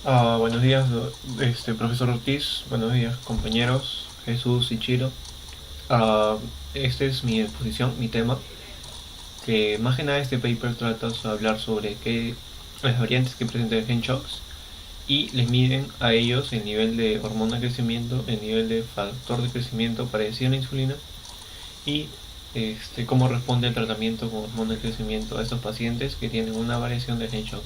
Buenos días, profesor Ortiz. Buenos días, compañeros Jesús y Chiro. Esta es mi exposición, mi tema, que más que nada este paper trata de hablar sobre las variantes que presenta el Hen-Shox y les miden a ellos el nivel de hormona de crecimiento, el nivel de factor de crecimiento parecido a la insulina y cómo responde el tratamiento con hormona de crecimiento a estos pacientes que tienen una variación de Hen-Shox.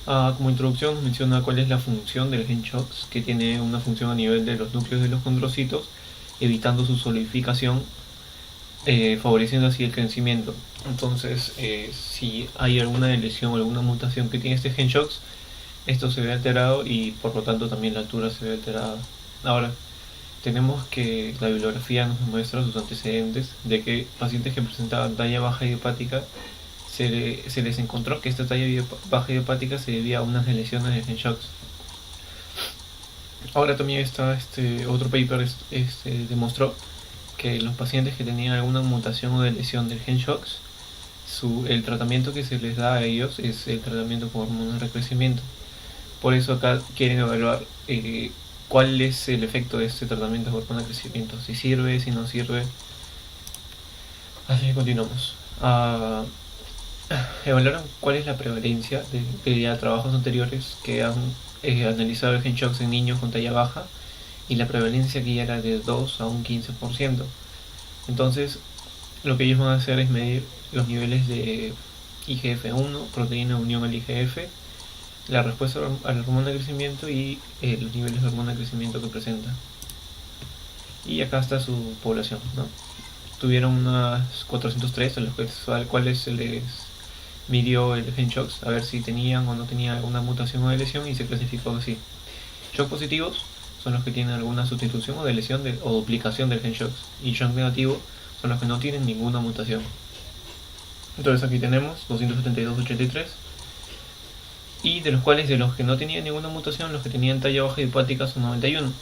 Como introducción nos menciona cuál es la función del Hen-Shox, que tiene una función a nivel de los núcleos de los condrocitos, evitando su solidificación, favoreciendo así el crecimiento. Entonces, si hay alguna lesión o alguna mutación que tiene este Hen-Shox, esto se ve alterado y por lo tanto también la altura se ve alterada. Ahora, tenemos que la bibliografía nos muestra sus antecedentes de que pacientes que presentaban talla baja idiopática se les encontró que esta talla baja idiopática se debía a unas lesiones de Hen-Shox. Ahora también está otro paper demostró que los pacientes que tenían alguna mutación o de lesión del Hen-Shox, el tratamiento que se les da a ellos es el tratamiento con hormonas de crecimiento. Por eso acá quieren evaluar cuál es el efecto de este tratamiento con hormonas de crecimiento, si sirve, si no sirve. Así que continuamos. Evaluaron cuál es la prevalencia de ya trabajos anteriores que han analizado el Hen-Shox en niños con talla baja, y la prevalencia aquí era de 2 a un 15%. Entonces, lo que ellos van a hacer es medir los niveles de IGF-1, proteína unión al IGF, la respuesta a la hormona de crecimiento y los niveles de hormona de crecimiento que presenta. Y acá está su población, ¿no? Tuvieron unas 403 a los cuales se les midió el Hen-Shox a ver si tenían o no tenían alguna mutación o de lesión, y se clasificó así. Shock positivos son los que tienen alguna sustitución o de lesión o duplicación del Hen-Shox, y shock negativo son los que no tienen ninguna mutación. Entonces aquí tenemos 272-83, y de los cuales, de los que no tenían ninguna mutación, los que tenían talla baja idiopática son 91,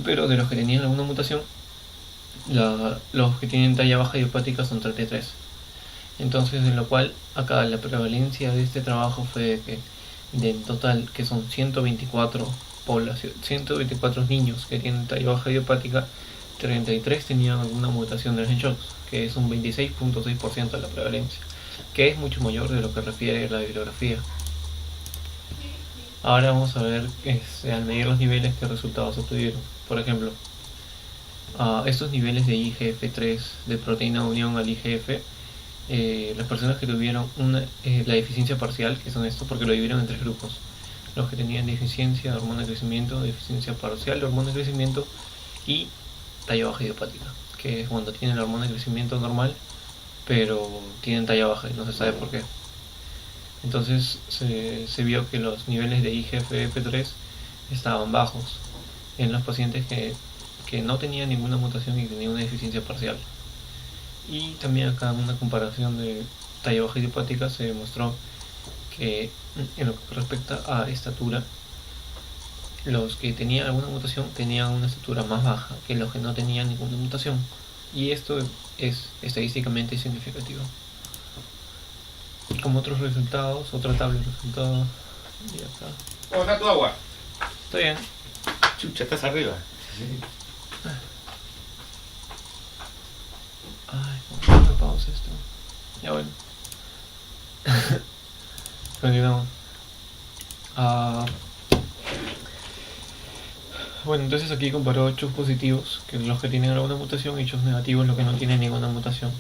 pero de los que tenían alguna mutación, los que tienen talla baja idiopática son 33. Entonces, en lo cual acá la prevalencia de este trabajo fue de que del total, que son 124 niños que tienen talla baja idiopática, 33 tenían alguna mutación del Hen-Shox, que es un 26.6% de la prevalencia, que es mucho mayor de lo que refiere la bibliografía. Ahora vamos a ver al medir los niveles qué resultados obtuvieron. Por ejemplo, estos niveles de IGF-3 de proteína unión al IGF, las personas que tuvieron la deficiencia parcial, que son estos porque lo dividieron en tres grupos: los que tenían deficiencia de hormona de crecimiento, deficiencia parcial de hormona de crecimiento y talla baja idiopática, que es cuando tienen la hormona de crecimiento normal pero tienen talla baja y no se sabe por qué. Entonces se vio que los niveles de IGF-3 estaban bajos en los pacientes que no tenían ninguna mutación y tenían una deficiencia parcial. Y también acá en una comparación de talla baja idiopática se demostró que en lo que respecta a estatura, los que tenían alguna mutación tenían una estatura más baja que los que no tenían ninguna mutación, y esto es estadísticamente significativo. Como otros resultados, otra tabla de resultados, y acá. ¿Cómo está tu agua? Está bien. Chucha, estás arriba. Ay, ¿cómo me pausa esto? Ya bueno. Continuamos. Bueno, entonces aquí comparó shock positivos, que los que tienen alguna mutación, y shock negativos, los que no tienen ninguna mutación,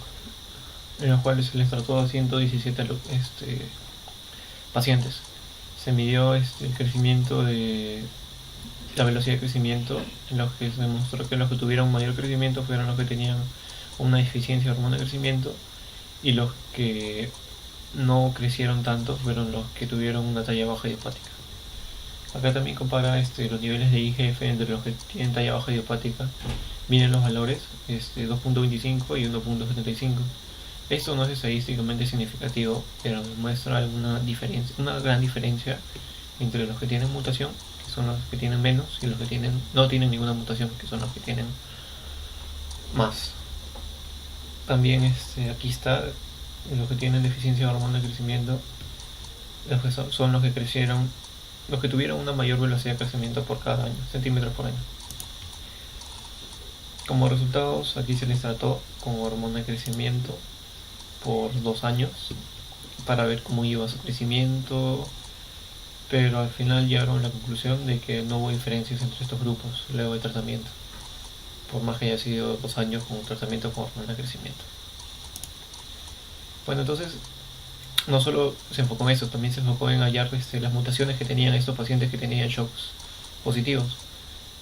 en los cuales se les trató a 117 pacientes. Se midió el crecimiento de la velocidad de crecimiento, en los que se demostró que los que tuvieron mayor crecimiento fueron los que tenían una deficiencia de hormona de crecimiento, y los que no crecieron tanto fueron los que tuvieron una talla baja idiopática. Acá también compara los niveles de IGF entre los que tienen talla baja idiopática. Miren los valores, 2.25 y 1.75. Esto no es estadísticamente significativo, pero muestra una gran diferencia entre los que tienen mutación, que son los que tienen menos, y los que no tienen ninguna mutación, que son los que tienen más. También aquí está los que tienen deficiencia de hormona de crecimiento. son los que crecieron, los que tuvieron una mayor velocidad de crecimiento por cada año, centímetros por año. Como resultados, aquí se les trató con hormona de crecimiento por 2 años para ver cómo iba su crecimiento, pero al final llegaron a la conclusión de que no hubo diferencias entre estos grupos luego del tratamiento, por más que haya sido 2 años con un tratamiento con hormona de crecimiento. Bueno, entonces no solo se enfocó en eso, también se enfocó en hallar las mutaciones que tenían estos pacientes que tenían shocks positivos,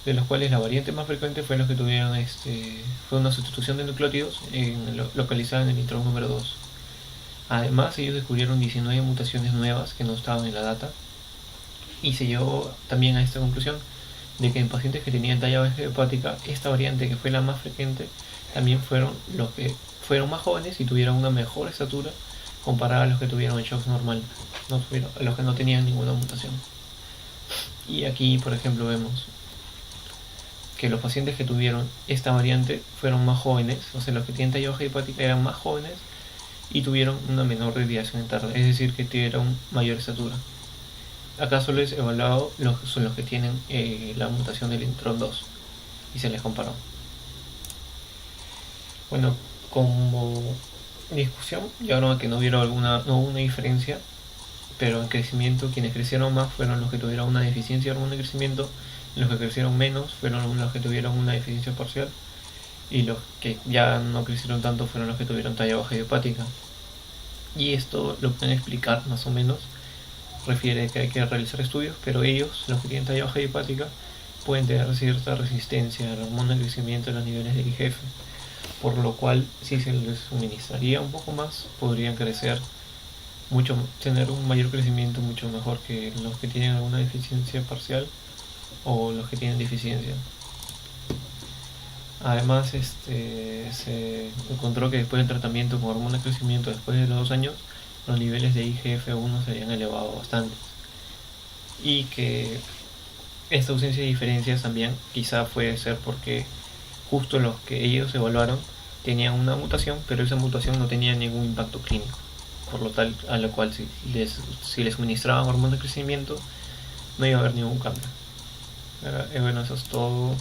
de los cuales la variante más frecuente fue los que tuvieron fue una sustitución de nucleótidos localizada en el intrón número 2. Además, ellos descubrieron 19 mutaciones nuevas que no estaban en la data, y se llegó también a esta conclusión de que en pacientes que tenían talla baja hepática, esta variante, que fue la más frecuente, también fueron los que fueron más jóvenes y tuvieron una mejor estatura comparada a los que tuvieron el shock normal, a los que no tenían ninguna mutación. Y aquí, por ejemplo, vemos que los pacientes que tuvieron esta variante fueron más jóvenes, o sea, los que tienen talla baja hepática eran más jóvenes y tuvieron una menor desviación en tarde, es decir, que tuvieron mayor estatura. Acá solo es evaluado son los que tienen la mutación del intrón 2 y se les comparó. Bueno, como discusión llegaron a que no hubo una diferencia, pero en crecimiento quienes crecieron más fueron los que tuvieron una deficiencia de hormona de crecimiento, los que crecieron menos fueron los que tuvieron una deficiencia parcial, y los que ya no crecieron tanto fueron los que tuvieron talla baja hepática. Y esto lo pueden explicar más o menos, refiere que hay que realizar estudios, pero ellos, los que tienen talla baja hepática, pueden tener cierta resistencia a la hormona de crecimiento en los niveles de IGF, por lo cual si se les suministraría un poco más, podrían crecer tener un mayor crecimiento mucho mejor que los que tienen alguna deficiencia parcial o los que tienen deficiencia. Además, se encontró que después del tratamiento con hormona de crecimiento, después de los 2 años, los niveles de IGF-1 se habían elevado bastante, y que esta ausencia de diferencias también quizá puede ser porque justo los que ellos evaluaron tenían una mutación, pero esa mutación no tenía ningún impacto clínico, por lo tal a lo cual si les suministraban hormonas de crecimiento no iba a haber ningún cambio. Bueno, eso es todo.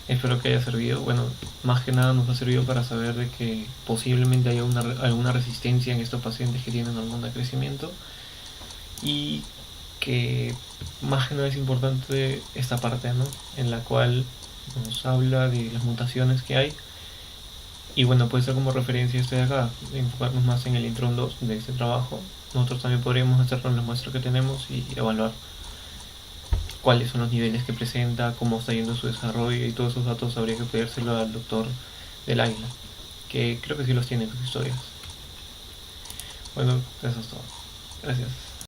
Espero que haya servido. Bueno, más que nada nos ha servido para saber de que posiblemente haya alguna resistencia en estos pacientes que tienen hormona de crecimiento, y que más que nada es importante esta parte, ¿no?, en la cual nos habla de las mutaciones que hay. Y bueno, puede ser como referencia de acá, enfocarnos más en el intrón 2 de este trabajo. Nosotros también podríamos hacerlo en las muestras que tenemos y evaluar cuáles son los niveles que presenta, cómo está yendo su desarrollo, y todos esos datos habría que pedírselo al doctor del Águila, que creo que sí los tiene en sus historias. Bueno, eso es todo. Gracias.